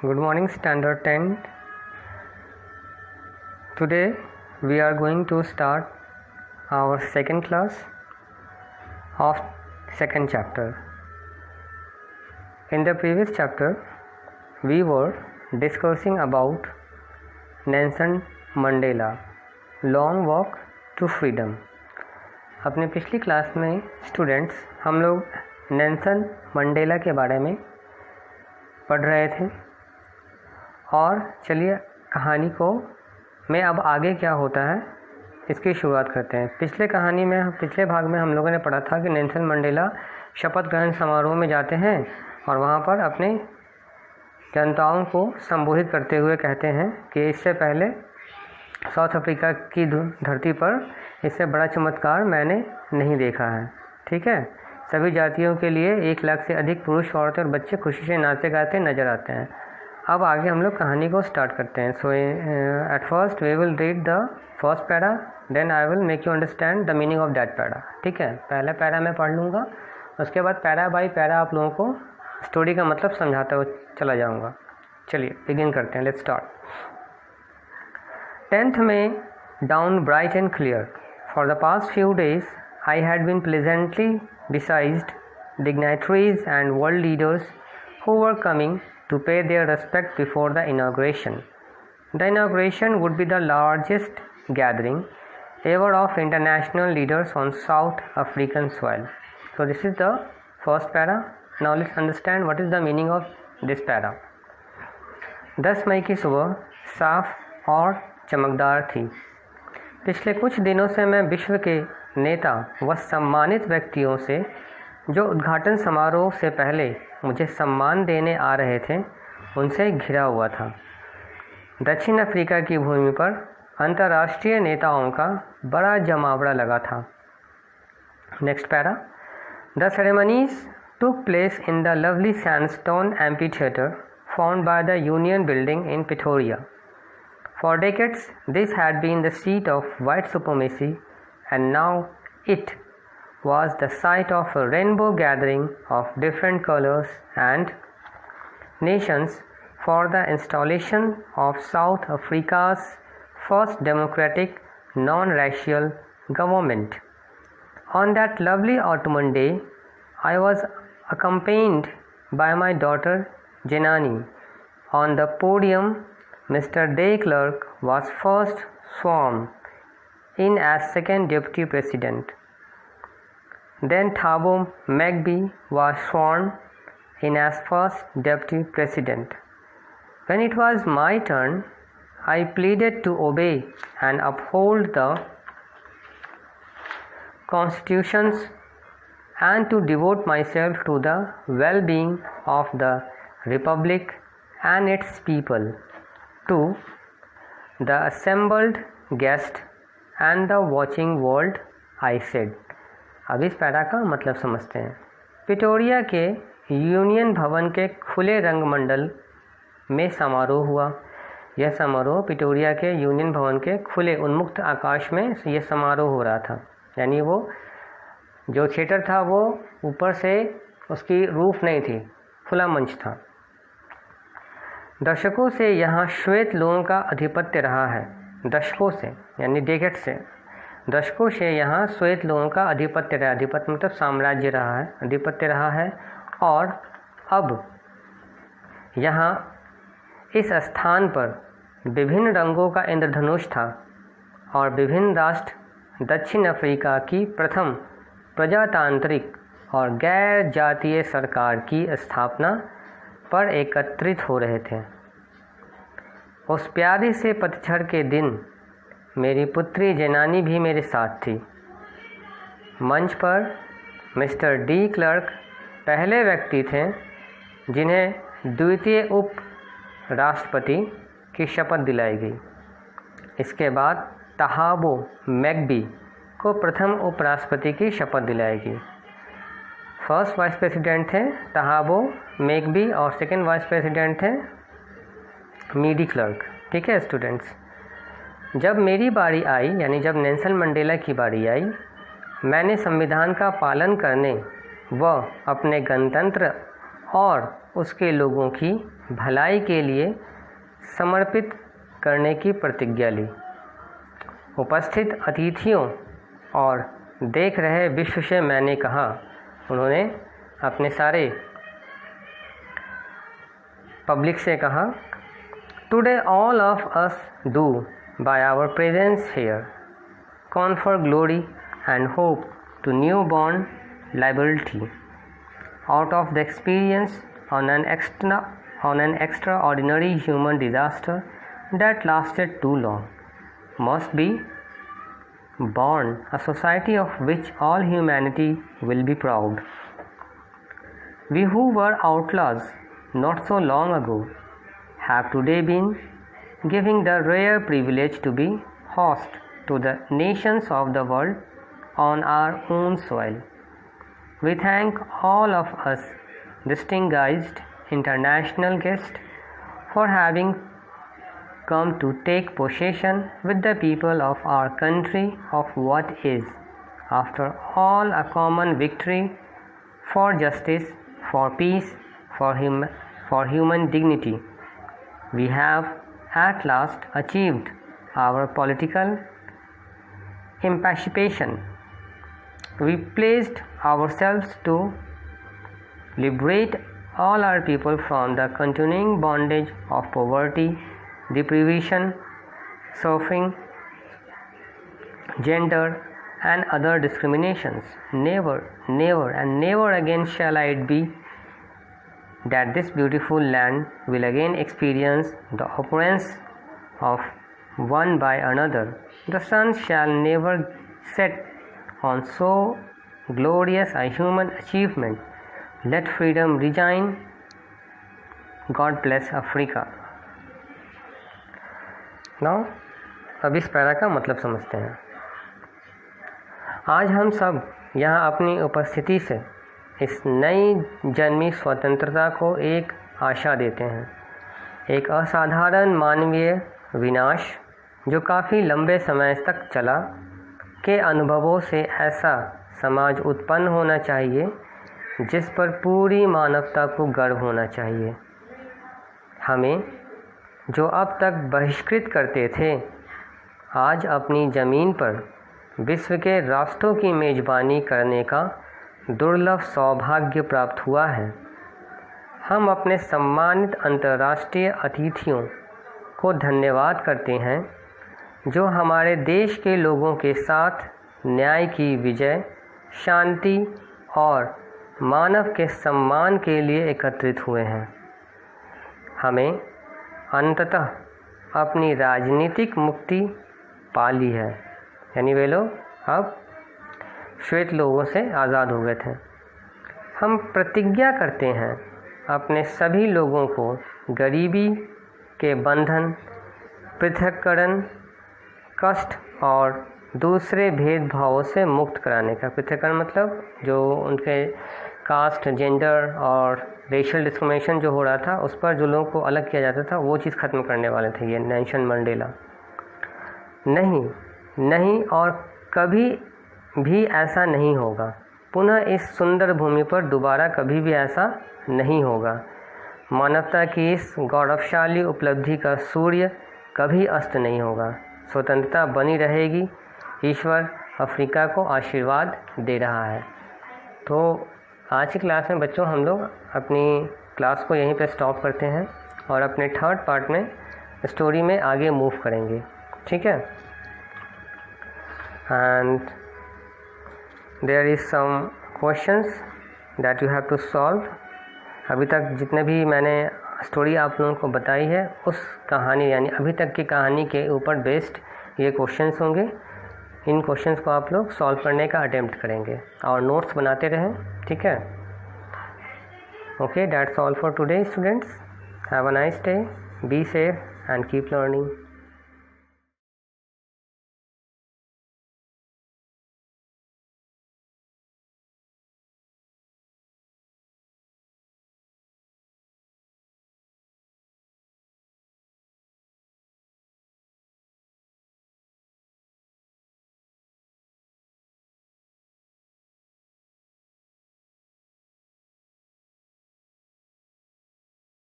Good morning, Standard 10. Today we are going to start our second class of second chapter. In the previous chapter, we were discussing about Nelson Mandela, Long Walk to Freedom. अपने पिछली class में students हम लोग Nelson Mandela के बारे में पढ़ रहे थे और चलिए कहानी को में अब आगे क्या होता है इसकी शुरुआत करते हैं। पिछले भाग में हम लोगों ने पढ़ा था कि नेल्सन मंडेला शपथ ग्रहण समारोह में जाते हैं और वहाँ पर अपने जनताओं को संबोधित करते हुए कहते हैं कि इससे पहले साउथ अफ्रीका की धरती पर इससे बड़ा चमत्कार मैंने नहीं देखा है। ठीक है, सभी जातियों के लिए 1 लाख से अधिक पुरुष, औरतें और बच्चे खुशी से नाचते गाते नजर आते हैं। अब आगे हम लोग कहानी को स्टार्ट करते हैं। So at first we will read the first para, then I will make you understand the meaning of that para. ठीक है, पहला पैरा मैं पढ़ लूँगा, उसके बाद पैरा बाई पैरा आप लोगों को स्टोरी का मतलब समझाता हुआ चला जाऊँगा। चलिए बिगिन करते हैं, let's start. 10th May dawned bright and clear. For the past few days I had been pleasantly besieged dignitaries and world leaders who were coming to pay their respect before the inauguration. The inauguration would be the largest gathering ever of international leaders on South African soil. So this is the first para. Now let's understand what is the meaning of this para. 10 मई की सुबह साफ और चमकदार थी। पिछले कुछ दिनों से मैं विश्व के नेता व सम्मानित व्यक्तियों से जो उद्घाटन समारोह से पहले मुझे सम्मान देने आ रहे थे उनसे घिरा हुआ था। दक्षिण अफ्रीका की भूमि पर अंतर्राष्ट्रीय नेताओं का बड़ा जमावड़ा लगा था। Next para. The ceremonies took place in the lovely sandstone amphitheater found by the Union Building in Pretoria. For decades, this had been the seat of white supremacy, and now it was the site of a rainbow gathering of different colors and nations for the installation of South Africa's first democratic, non-racial government. On that lovely autumn day, I was accompanied by my daughter Janani. On the podium, Mr. De Klerk was first sworn in as second deputy president. Then Thabo Mbeki was sworn in as first deputy president. When it was my turn, I pleaded to obey and uphold the constitutions and to devote myself to the well-being of the republic and its people. To the assembled guest and the watching world, I said. अब इस para का मतलब समझते हैं। Pretoria के union भवन के खुले रंगमंडल में समारोह हुआ। यह समारोह प्रिटोरिया के यूनियन भवन के खुले उन्मुक्त आकाश में यह समारोह हो रहा था। यानी वो जो थिएटर था वो ऊपर से उसकी रूफ नहीं थी, खुला मंच था। दशकों से यहाँ श्वेत लोगों का आधिपत्य रहा है। दशकों से यानी डेकेड से, दशकों से यहाँ श्वेत लोगों का आधिपत्य रहा। आधिपत्य मतलब साम्राज्य रहा है, आधिपत्य रहा है। और अब यहाँ इस स्थान पर विभिन्न रंगों का इंद्रधनुष था और विभिन्न राष्ट्र दक्षिण अफ्रीका की प्रथम प्रजातांत्रिक और गैर जातीय सरकार की स्थापना पर एकत्रित हो रहे थे। उस प्यारे से पतझड़ के दिन मेरी पुत्री जनानी भी मेरे साथ थी। मंच पर मिस्टर डी क्लर्क पहले व्यक्ति थे जिन्हें द्वितीय उप राष्ट्रपति की शपथ दिलाई गई। इसके बाद थहाबो म्बेकी को प्रथम उपराष्ट्रपति की शपथ दिलाई गई। फर्स्ट वाइस प्रेसिडेंट थे थहाबो म्बेकी और सेकंड वाइस प्रेसिडेंट थे डी क्लर्क। ठीक है स्टूडेंट्स, जब मेरी बारी आई यानी जब नेल्सन मंडेला की बारी आई, मैंने संविधान का पालन करने व अपने गणतंत्र और उसके लोगों की भलाई के लिए समर्पित करने की प्रतिज्ञा ली। उपस्थित अतिथियों और देख रहे विश्व से मैंने कहा, उन्होंने अपने सारे पब्लिक से कहा, today all of us do by our presence here confer glory and hope to newborn liberty out of the experience on an extraordinary human disaster that lasted too long must be born a society of which all humanity will be proud. We who were outlaws not so long ago have today been given the rare privilege to be host to the nations of the world on our own soil. We thank all of us distinguished international guests for having come to take possession with the people of our country of what is, after all, a common victory for justice, for peace, for human dignity. We have at last achieved our political emancipation. We placed ourselves to liberate all our people from the continuing bondage of poverty, deprivation, suffering, gender, and other discriminations. Never, never, and never again shall it be that this beautiful land will again experience the occurrence of one by another. The sun shall never set on so glorious a human achievement. Let freedom reign. God bless Africa. Now, अब इस para का मतलब समझते हैं। आज हम सब यहाँ अपनी उपस्थिति से इस नई जन्मी स्वतंत्रता को एक आशा देते हैं। एक असाधारण मानवीय विनाश जो काफ़ी लंबे समय तक चला के अनुभवों से ऐसा समाज उत्पन्न होना चाहिए जिस पर पूरी मानवता को गर्व होना चाहिए। हमें जो अब तक बहिष्कृत करते थे, आज अपनी ज़मीन पर विश्व के राष्ट्रों की मेज़बानी करने का दुर्लभ सौभाग्य प्राप्त हुआ है। हम अपने सम्मानित अंतर्राष्ट्रीय अतिथियों को धन्यवाद करते हैं जो हमारे देश के लोगों के साथ न्याय की विजय, शांति और मानव के सम्मान के लिए एकत्रित हुए हैं। हमें अंततः अपनी राजनीतिक मुक्ति पा ली है, यानी वे लोग अब श्वेत लोगों से आज़ाद हो गए थे। हम प्रतिज्ञा करते हैं अपने सभी लोगों को गरीबी के बंधन, पृथक्करण, कष्ट और दूसरे भेदभावों से मुक्त कराने का। पृथक्करण मतलब जो उनके कास्ट, जेंडर और रेशियल डिस्क्रिमिनेशन जो हो रहा था उस पर जो लोगों को अलग किया जाता था, वो चीज़ ख़त्म करने वाले थे ये नेल्सन मंडेला। नहीं और कभी भी ऐसा नहीं होगा। पुनः इस सुंदर भूमि पर दोबारा कभी भी ऐसा नहीं होगा। मानवता की इस गौरवशाली उपलब्धि का सूर्य कभी अस्त नहीं होगा। स्वतंत्रता बनी रहेगी। ईश्वर अफ्रीका को आशीर्वाद दे रहा है। तो आज की क्लास में बच्चों हम लोग अपनी क्लास को यहीं पे स्टॉप करते हैं और अपने थर्ड पार्ट में स्टोरी में आगे मूव करेंगे, ठीक है। And there is some questions that you have to solve. अभी तक जितने भी मैंने स्टोरी आप लोगों को बताई है उस कहानी यानी अभी तक की कहानी के ऊपर बेस्ड ये क्वेश्चंस होंगे। इन क्वेश्चंस को आप लोग सॉल्व करने का अटेम्प्ट करेंगे और नोट्स बनाते रहें, ठीक है। Okay, that's all for today students. Have a nice day, be safe and keep learning.